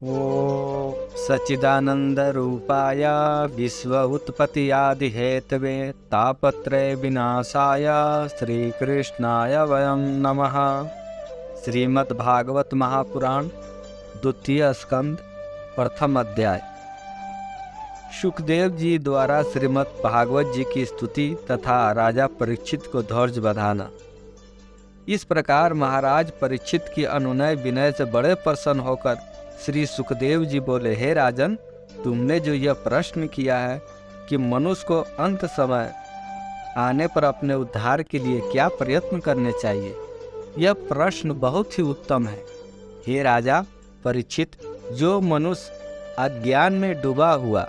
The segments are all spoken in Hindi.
ॐ सच्चिदानन्दरूपाय विश्व उत्पत्त्यादिहेतवे तापत्रय विनाशाय श्रीकृष्णाय वयं नमः। श्रीमद्भागवत महापुराण द्वितीय स्कंद प्रथम अध्याय। सुखदेव जी द्वारा श्रीमद् भागवत जी की स्तुति तथा राजा परीक्षित को धैर्य बधाना। इस प्रकार महाराज परीक्षित की अनुनय विनय से बड़े प्रसन्न होकर श्री सुखदेव जी बोले, हे राजन, तुमने जो यह प्रश्न किया है कि मनुष्य को अंत समय आने पर अपने उद्धार के लिए क्या प्रयत्न करने चाहिए, यह प्रश्न बहुत ही उत्तम है। हे राजा परीक्षित, जो मनुष्य अज्ञान में डूबा हुआ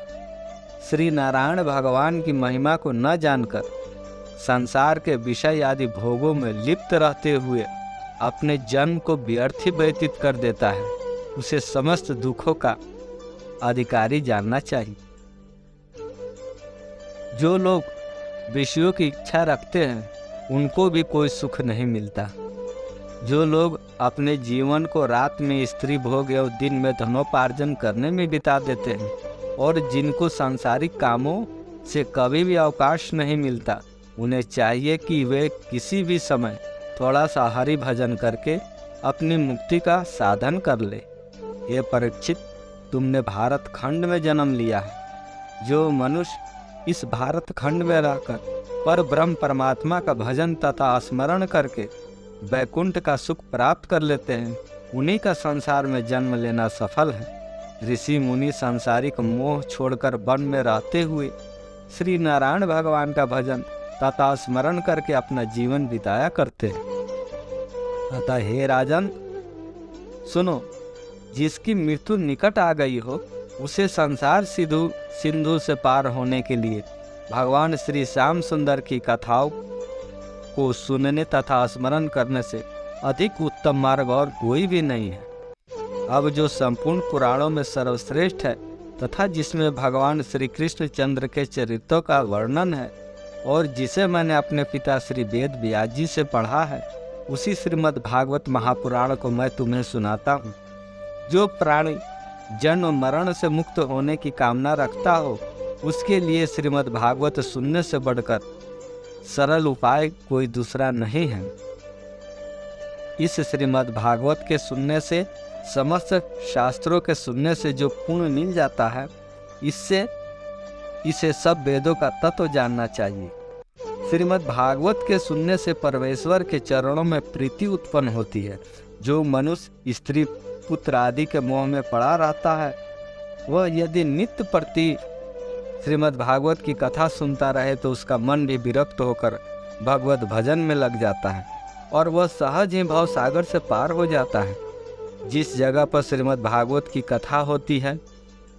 श्री नारायण भगवान की महिमा को न जानकर संसार के विषय आदि भोगों में लिप्त रहते हुए अपने जन्म को व्यर्थ व्यतीत कर देता है, उसे समस्त दुखों का अधिकारी जानना चाहिए। जो लोग विषयों की इच्छा रखते हैं उनको भी कोई सुख नहीं मिलता। जो लोग अपने जीवन को रात में स्त्री भोग एवं दिन में धनोपार्जन करने में बिता देते हैं और जिनको सांसारिक कामों से कभी भी अवकाश नहीं मिलता, उन्हें चाहिए कि वे किसी भी समय थोड़ा सा हरि भजन करके अपनी मुक्ति का साधन कर ले। ये परीक्षित, तुमने भारत खंड में जन्म लिया है। जो मनुष्य इस भारत खंड में रहकर पर ब्रह्म परमात्मा का भजन तथा स्मरण करके वैकुंठ का सुख प्राप्त कर लेते हैं, उन्हीं का संसार में जन्म लेना सफल है। ऋषि मुनि सांसारिक मोह छोड़कर वन में रहते हुए श्री नारायण भगवान का भजन तथा स्मरण करके अपना जीवन बिताया करते हैं। अतः हे राजन सुनो, जिसकी मृत्यु निकट आ गई हो, उसे संसार सिंधु से पार होने के लिए भगवान श्री श्याम सुंदर की कथाओं को सुनने तथा स्मरण करने से अधिक उत्तम मार्ग और कोई भी नहीं है। अब जो संपूर्ण पुराणों में सर्वश्रेष्ठ है तथा जिसमें भगवान श्री कृष्ण चंद्र के चरित्रों का वर्णन है और जिसे मैंने अपने पिता श्री वेद व्यास जी से पढ़ा है, उसी श्रीमद् भागवत महापुराण को मैं तुम्हें सुनाता हूँ। जो प्राणी जन्म मरण से मुक्त होने की कामना रखता हो, उसके लिए श्रीमद् भागवत सुनने से बढ़कर सरल उपाय कोई दूसरा नहीं है। इस श्रीमद् भागवत के सुनने से, समस्त शास्त्रों के सुनने से जो पुण्य मिल जाता है, इसे सब वेदों का तत्व जानना चाहिए। श्रीमद् भागवत के सुनने से परमेश्वर के चरणों में प्रीति उत्पन्न होती है। जो मनुष्य स्त्री पुत्र आदि के मोह में पड़ा रहता है, वह यदि नित्य प्रति श्रीमद् भागवत की कथा सुनता रहे तो उसका मन भी विरक्त होकर भगवत भजन में लग जाता है और वह सहज ही भाव सागर से पार हो जाता है। जिस जगह पर श्रीमद् भागवत की कथा होती है,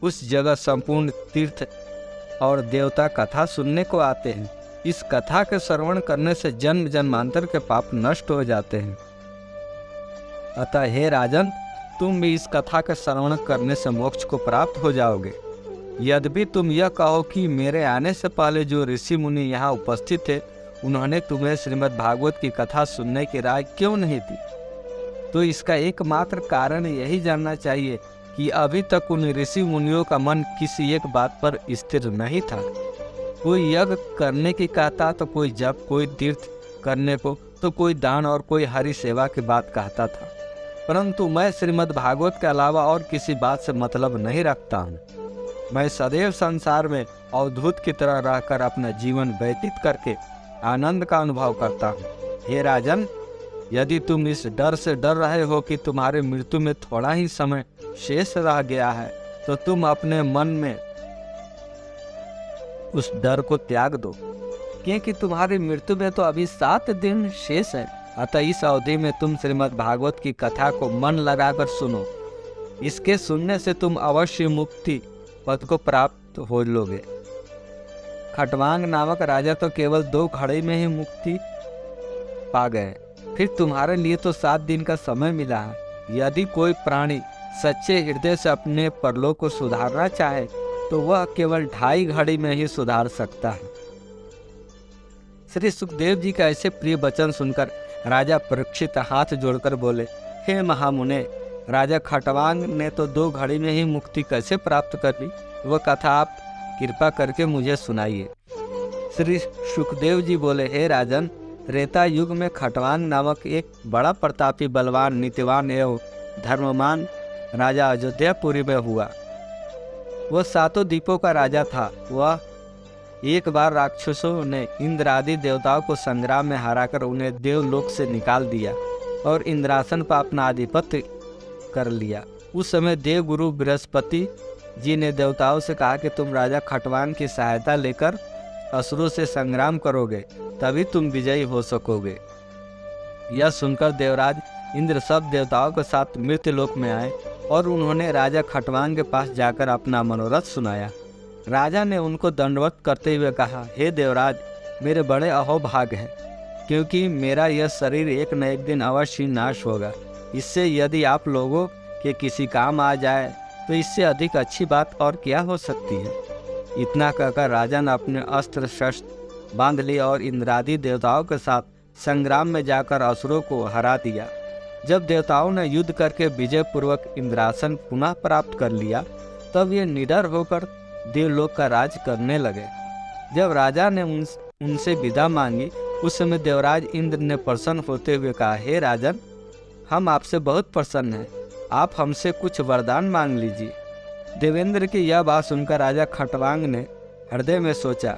उस जगह संपूर्ण तीर्थ और देवता कथा सुनने को आते हैं। इस कथा के श्रवण करने से जन्म जन्मांतर के पाप नष्ट हो जाते हैं। अतः हे राजन, तुम भी इस कथा के श्रवण करने से मोक्ष को प्राप्त हो जाओगे। यद्यपि तुम यह कहो कि मेरे आने से पहले जो ऋषि मुनि यहाँ उपस्थित थे, उन्होंने तुम्हें श्रीमद् भागवत की कथा सुनने की राय क्यों नहीं दी, तो इसका एकमात्र कारण यही जानना चाहिए कि अभी तक उन ऋषि मुनियों का मन किसी एक बात पर स्थिर नहीं था। कोई यज्ञ करने की कहता तो कोई जप, कोई तीर्थ करने को तो कोई दान और कोई हरि सेवा की बात कहता था। परंतु मैं श्रीमद् भागवत के अलावा और किसी बात से मतलब नहीं रखता हूँ। मैं सदैव संसार में अवधूत की तरह रहकर अपना जीवन व्यतीत करके आनंद का अनुभव करता हूँ। हे राजन, यदि तुम इस डर से डर रहे हो कि तुम्हारे मृत्यु में थोड़ा ही समय शेष रह गया है, तो तुम अपने मन में उस डर को त्याग दो, क्योंकि तुम्हारी मृत्यु में तो अभी 7 दिन शेष है। अतः इस अवधि में तुम श्रीमद् भागवत की कथा को मन लगाकर सुनो। इसके सुनने से तुम अवश्य मुक्ति पद को प्राप्त हो लोगे। खटवांग नामक राजा तो केवल 2 घड़ी में ही मुक्ति पा गए, फिर तुम्हारे लिए तो 7 दिन का समय मिला है। यदि कोई प्राणी सच्चे हृदय से अपने परलोक को सुधारना चाहे तो वह केवल 2.5 घड़ी में ही सुधार सकता है। श्री सुखदेव जी का ऐसे प्रिय वचन सुनकर राजा परीक्षित हाथ जोड़कर बोले, हे महामुने, राजा खटवांग ने तो 2 घड़ी में ही मुक्ति कैसे प्राप्त कर ली, वह कथा आप कृपा करके मुझे सुनाइए। श्री सुखदेव जी बोले, हे राजन, त्रेता युग में खटवांग नामक एक बड़ा प्रतापी, बलवान, नीतिवान एवं धर्ममान राजा अयोध्यापुरी में हुआ। वह 7 द्वीपों का राजा था। वह एक बार राक्षसों ने इंद्र आदि देवताओं को संग्राम में हराकर उन्हें देवलोक से निकाल दिया और इंद्रासन पर अपना आधिपत्य कर लिया। उस समय देवगुरु बृहस्पति जी ने देवताओं से कहा कि तुम राजा खटवांग की सहायता लेकर असुरों से संग्राम करोगे, तभी तुम विजयी हो सकोगे। यह सुनकर देवराज इंद्र सब देवताओं के साथ मृत्युलोक में आए और उन्होंने राजा खटवांग के पास जाकर अपना मनोरथ सुनाया। राजा ने उनको दंडवत करते हुए कहा, हे देवराज, मेरे बड़े अहोभाग्य हैं, क्योंकि मेरा यह शरीर एक न एक दिन अवश्य ही नाश होगा। इससे यदि आप लोगों के किसी काम आ जाए तो इससे अधिक अच्छी बात और क्या हो सकती है। इतना कहकर राजा ने अपने अस्त्र शस्त्र बांध लिए और इंद्रादि देवताओं के साथ संग्राम में जाकर असुरों को हरा दिया। जब देवताओं ने युद्ध करके विजय पूर्वक इंद्रासन पुनः प्राप्त कर लिया, तब ये निडर होकर देवलोक का राज करने लगे। जब राजा ने उनसे विदा मांगी, उस समय देवराज इंद्र ने प्रसन्न होते हुए कहा, हे राजन, हम आपसे बहुत प्रसन्न हैं, आप हमसे कुछ वरदान मांग लीजिए। देवेंद्र की यह बात सुनकर राजा खटवांग ने हृदय में सोचा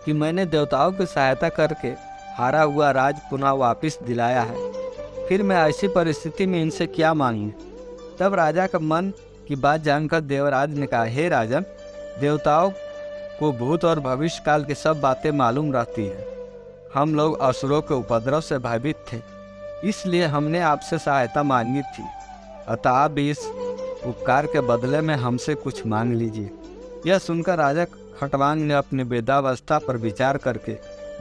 कि मैंने देवताओं की सहायता करके हारा हुआ राज पुनः वापस दिलाया है, फिर मैं ऐसी परिस्थिति में इनसे क्या मांगूं। तब राजा का मन की बात जानकर देवराज ने कहा, हे राजन, देवताओं को भूत और भविष्य काल की सब बातें मालूम रहती है। हम लोग असुरों के उपद्रव से भयभीत थे, इसलिए हमने आपसे सहायता मांगी थी। अतः आप इस उपकार के बदले में हमसे कुछ मांग लीजिए। यह सुनकर राजा खटवांग ने अपनी वृद्धावस्था पर विचार करके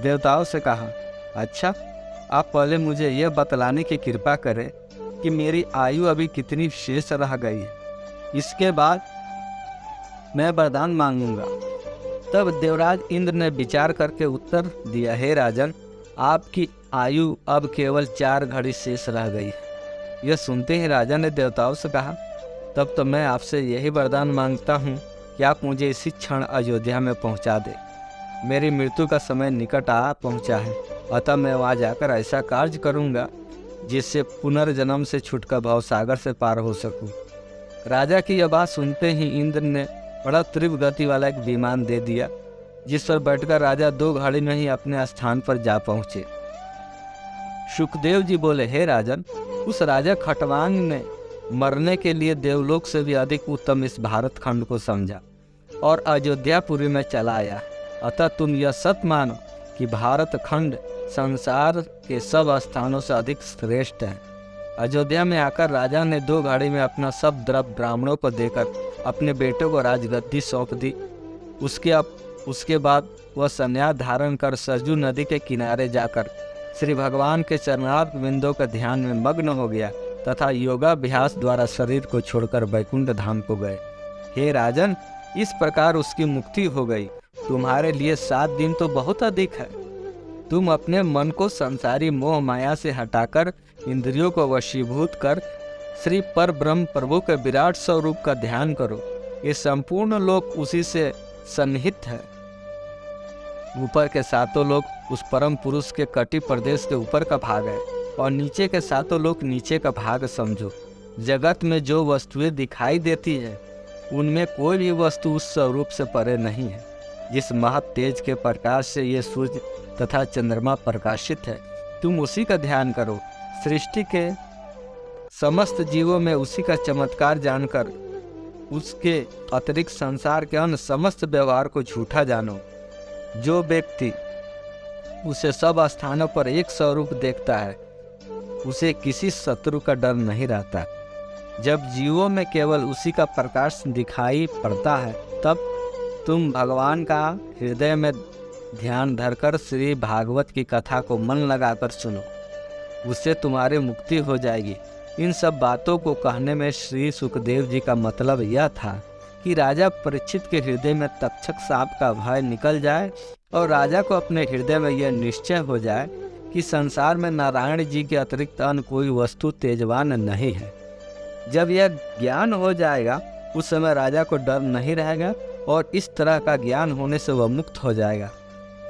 देवताओं से कहा, अच्छा, आप पहले मुझे यह बतलाने की कृपा करें कि मेरी आयु अभी कितनी शेष रह गई है, इसके बाद मैं वरदान मांगूंगा। तब देवराज इंद्र ने विचार करके उत्तर दिया, हे राजन, आपकी आयु अब केवल 4 घड़ी शेष रह गई है। यह सुनते ही राजा ने देवताओं से कहा, तब तो मैं आपसे यही वरदान मांगता हूँ कि आप मुझे इसी क्षण अयोध्या में पहुँचा दें। मेरी मृत्यु का समय निकट आ पहुँचा है, अतः मैं वहाँ जाकर ऐसा कार्य करूँगा जिससे पुनर्जन्म से छुटकर भवसागर से पार हो सकूँ। राजा की यह बात सुनते ही इंद्र ने बड़ा तीव्र गति वाला एक विमान दे दिया, जिस पर बैठकर राजा 2 घड़ी में ही अपने स्थान पर जा पहुँचे। सुखदेव जी बोले, हे राजन, उस राजा खटवांग ने मरने के लिए देवलोक से भी अधिक उत्तम इस भारत खंड को समझा और अयोध्यापुरी में चला आया। अतः तुम यह सत्य मानो कि भारत खंड संसार के सब स्थानों से अधिक श्रेष्ठ है। अयोध्या में आकर राजा ने 2 घड़ी में अपना सब द्रव्य ब्राह्मणों को देकर अपने बेटे को राजगद्दी सौंप दी। उसके बाद वह संन्यास धारण कर सरजू नदी के किनारे जाकर श्री भगवान के चरणार्थ बिंदों के ध्यान में मग्न हो गया तथा योगाभ्यास द्वारा शरीर को छोड़कर वैकुंठ धाम को गए। हे राजन, इस प्रकार उसकी मुक्ति हो गई। तुम्हारे लिए 7 दिन तो बहुत अधिक है। तुम अपने मन को संसारी मोह माया से हटाकर इंद्रियों को वशीभूत कर श्री पर ब्रह्म प्रभु के विराट स्वरूप का ध्यान करो। ये संपूर्ण लोक उसी से सन्निहित है। ऊपर के 7 लोक उस परम पुरुष के कटी प्रदेश के ऊपर का भाग है और नीचे के 7 लोक नीचे का भाग समझो। जगत में जो वस्तुएं दिखाई देती है उनमें कोई भी वस्तु उस स्वरूप से परे नहीं है। जिस महत तेज के प्रकाश से ये सूर्य तथा चंद्रमा प्रकाशित है, तुम उसी का ध्यान करो। सृष्टि के समस्त जीवों में उसी का चमत्कार जानकर उसके अतिरिक्त संसार के अन्य समस्त व्यवहार को झूठा जानो। जो व्यक्ति उसे सब स्थानों पर एक स्वरूप देखता है, उसे किसी शत्रु का डर नहीं रहता। जब जीवों में केवल उसी का प्रकाश दिखाई पड़ता है, तब तुम भगवान का हृदय में ध्यान धरकर श्री भागवत की कथा को मन लगाकर सुनो, उससे तुम्हारी मुक्ति हो जाएगी। इन सब बातों को कहने में श्री सुखदेव जी का मतलब यह था कि राजा परीक्षित के हृदय में तक्षक सांप का भय निकल जाए और राजा को अपने हृदय में यह निश्चय हो जाए कि संसार में नारायण जी के अतिरिक्त अन्य कोई वस्तु तेजवान नहीं है। जब यह ज्ञान हो जाएगा उस समय राजा को डर नहीं रहेगा और इस तरह का ज्ञान होने से वह मुक्त हो जाएगा।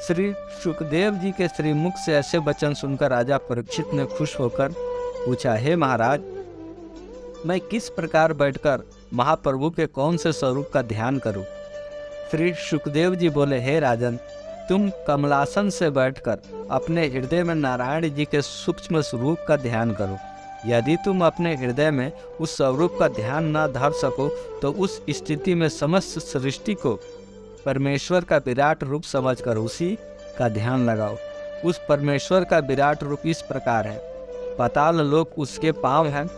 श्री सुखदेव जी के श्रीमुख से ऐसे वचन सुनकर राजा परीक्षित ने खुश होकर पूछा, हे महाराज, मैं किस प्रकार बैठकर महाप्रभु के कौन से स्वरूप का ध्यान करूं? श्री सुखदेव जी बोले, हे राजन, तुम कमलासन से बैठकर अपने हृदय में नारायण जी के सूक्ष्म स्वरूप का ध्यान करो। यदि तुम अपने हृदय में उस स्वरूप का ध्यान न धर सको तो उस स्थिति में समस्त सृष्टि को परमेश्वर का विराट रूप समझकर उसी का ध्यान लगाओ। उस परमेश्वर का विराट रूप इस प्रकार है, पाताल लोक उसके पांव हैं,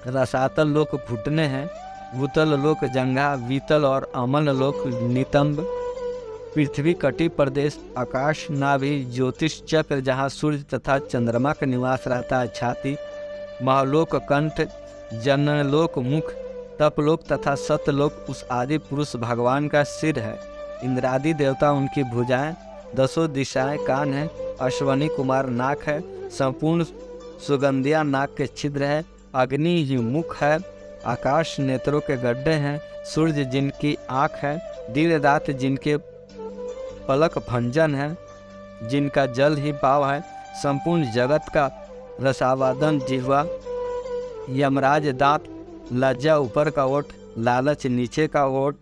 रसातल लोक घुटने हैं, भूतल लोक जंघा, वीतल और अमन लोक नितंब, पृथ्वी कटी प्रदेश, आकाश नाभि, ज्योतिष चक्र जहाँ सूर्य तथा चंद्रमा का निवास रहता है छाती, महलोक कंठ, जनलोक मुख, तपलोक तथा सतलोक उस आदि पुरुष भगवान का सिर है, इंद्रादि देवता उनकी भुजाएं, दसों दिशाएं कान है, अश्वनी कुमार नाक है, संपूर्ण सुगंधिया नाक के छिद्र है, अग्नि ही मुख है, आकाश नेत्रों के गड्ढे हैं, सूर्य जिनकी आँख है, दिन रात जिनके पलक भंजन है, जिनका जल ही पाव है, संपूर्ण जगत का रसावादन जिह्वा, यमराज दांत, लज्जा ऊपर का ओठ, लालच नीचे का ओठ,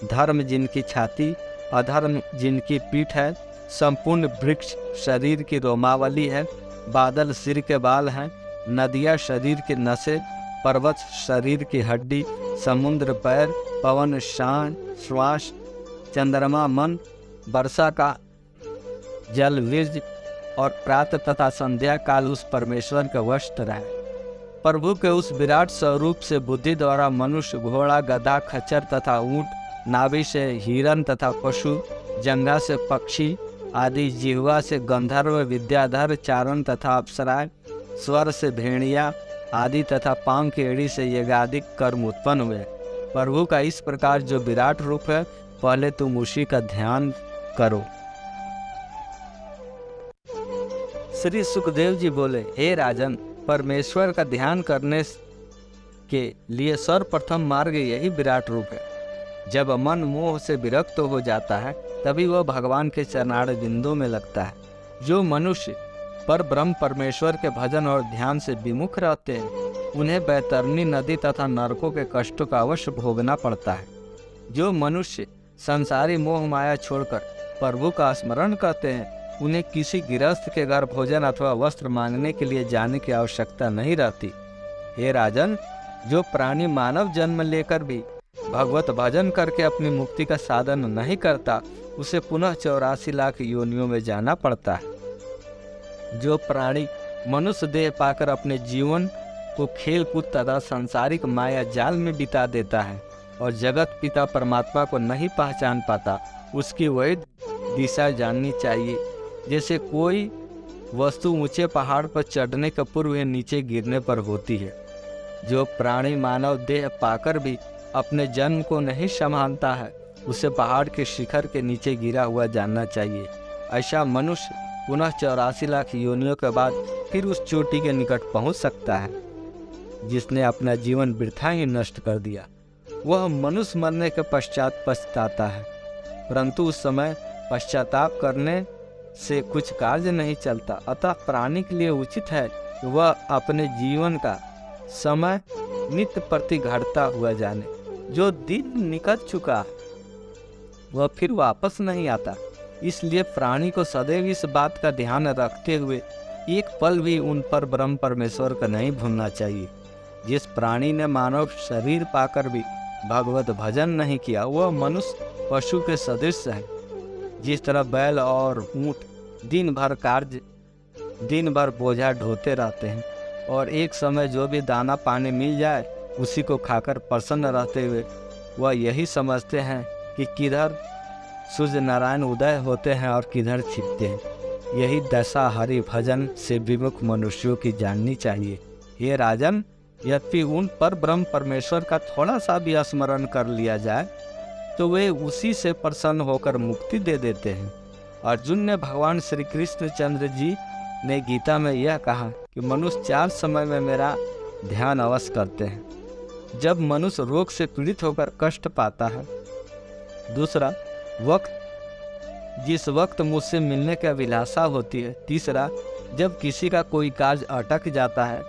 धर्म जिनकी छाती, अधर्म जिनकी पीठ है, संपूर्ण वृक्ष शरीर की रोमावली है, बादल सिर के बाल हैं, नदियाँ शरीर के नसें, पर्वत शरीर की हड्डी, समुद्र पैर, पवन शान श्वास, चंद्रमा मन, वर्षा का जल वीर्य और प्रातः तथा संध्या काल उस परमेश्वर का वस्त्र है। प्रभु के उस विराट स्वरूप से बुद्धि द्वारा मनुष्य, घोड़ा, गधा, खच्चर तथा ऊंट, नाभि से हिरण तथा पशु, जंघा से पक्षी आदि, जिह्वा से गंधर्व, विद्याधर, चारण तथा अप्सराएं, स्वर से भेड़िया आदि तथा पांव की एड़ी से यज्ञादिक कर्म उत्पन्न हुए। प्रभु का इस प्रकार जो विराट रूप है, पहले तुम उसी का ध्यान करो। श्री सुखदेव जी बोले, हे राजन, परमेश्वर का ध्यान करने के लिए सर्वप्रथम मार्ग यही विराट रूप है। जब मन मोह से विरक्त हो जाता है तभी वह भगवान के चरणार बिंदु में लगता है। जो मनुष्य पर ब्रह्म परमेश्वर के भजन और ध्यान से विमुख रहते हैं उन्हें बैतरनी नदी तथा नरकों के कष्टों का अवश्य भोगना पड़ता है। जो मनुष्य संसारी मोह माया छोड़कर प्रभु का स्मरण करते हैं उन्हें किसी गृहस्थ के घर भोजन अथवा वस्त्र मांगने के लिए जाने की आवश्यकता नहीं रहती। हे राजन, जो प्राणी मानव जन्म लेकर भी भगवत भजन करके अपनी मुक्ति का साधन नहीं करता उसे पुनः 84 लाख योनियों में जाना पड़ता है। जो प्राणी मनुष्य देह पाकर अपने जीवन को खेल कूद तथा सांसारिक माया जाल में बिता देता है और जगत पिता परमात्मा को नहीं पहचान पाता उसकी वही दिशा जाननी चाहिए। जैसे कोई वस्तु ऊंचे पहाड़ पर चढ़ने के पूर्व नीचे गिरने पर होती है। जो प्राणी मानव देह पाकर भी अपने जन्म को नहीं संभालता है उसे पहाड़ के शिखर के नीचे गिरा हुआ जानना चाहिए। ऐसा मनुष्य पुनः 84 लाख योनियों के बाद फिर उस चोटी के निकट पहुंच सकता है जिसने अपना जीवन वृथा ही नष्ट कर दिया। वह मनुष्य मरने के पश्चात पछताता है, परंतु उस समय पश्चाताप करने से कुछ कार्य नहीं चलता। अतः प्राणी के लिए उचित है कि वह अपने जीवन का समय नित्य प्रति घटता हुआ जाने। जो दिन निकल चुका है वह फिर वापस नहीं आता। इसलिए प्राणी को सदैव इस बात का ध्यान रखते हुए एक पल भी उन पर ब्रह्म परमेश्वर का नहीं भूलना चाहिए। जिस प्राणी ने मानव शरीर पाकर भी भगवत भजन नहीं किया वह मनुष्य पशु के सदृश है। जिस तरह बैल और ऊंट दिन भर बोझा ढोते रहते हैं और एक समय जो भी दाना पानी मिल जाए उसी को खाकर प्रसन्न रहते हुए वह यही समझते हैं कि किधर सूर्य नारायण उदय होते हैं और किधर छिपते हैं। यही दशा हरि भजन से विमुख मनुष्यों की जाननी चाहिए। हे राजन, यद्यपि उन पर ब्रह्म परमेश्वर का थोड़ा सा भी स्मरण कर लिया जाए तो वे उसी से प्रसन्न होकर मुक्ति दे देते हैं। अर्जुन ने भगवान श्री कृष्ण चंद्र जी ने गीता में यह कहा कि मनुष्य 4 समय में मेरा ध्यान अवश्य करते हैं। जब मनुष्य रोग से पीड़ित होकर कष्ट पाता है। दूसरा, जिस वक्त मुझसे मिलने की अभिलाषा होती है। तीसरा, जब किसी का कोई कार्य अटक जाता है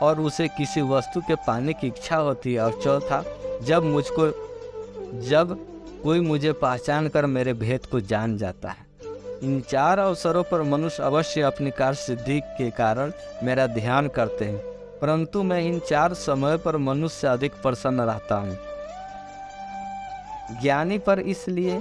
और उसे किसी वस्तु के पाने की इच्छा होती है। और चौथा, जब कोई मुझे पहचान कर मेरे भेद को जान जाता है। इन 4 अवसरों पर मनुष्य अवश्य अपनी कार्य सिद्धि के कारण मेरा ध्यान करते हैं, परंतु मैं इन 4 समय पर मनुष्य से अधिक प्रसन्न रहता हूँ। ज्ञानी पर इसलिए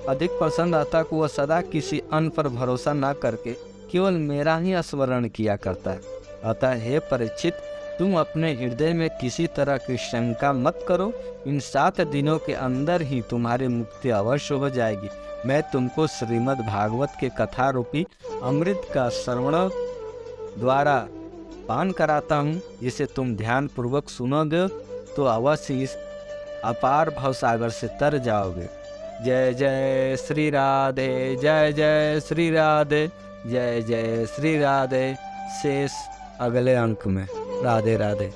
अधिक प्रसन्न रहता कि वह सदा किसी अन्य पर भरोसा न करके केवल मेरा ही स्मरण किया करता है। अतः हे परीक्षित, तुम अपने हृदय में किसी तरह की शंका मत करो। इन 7 दिनों के अंदर ही तुम्हारी मुक्ति अवश्य हो जाएगी। मैं तुमको श्रीमद् भागवत के कथा रूपी अमृत का श्रवण द्वारा पान कराता हूँ, जिसे तुम ध्यान पूर्वक सुनोगे तो अवश्य इस अपार भवसागर से तर जाओगे। जय जय श्री राधे, जय जय श्री राधे, जय जय श्री राधे। शेष अगले अंक में। राधे राधे।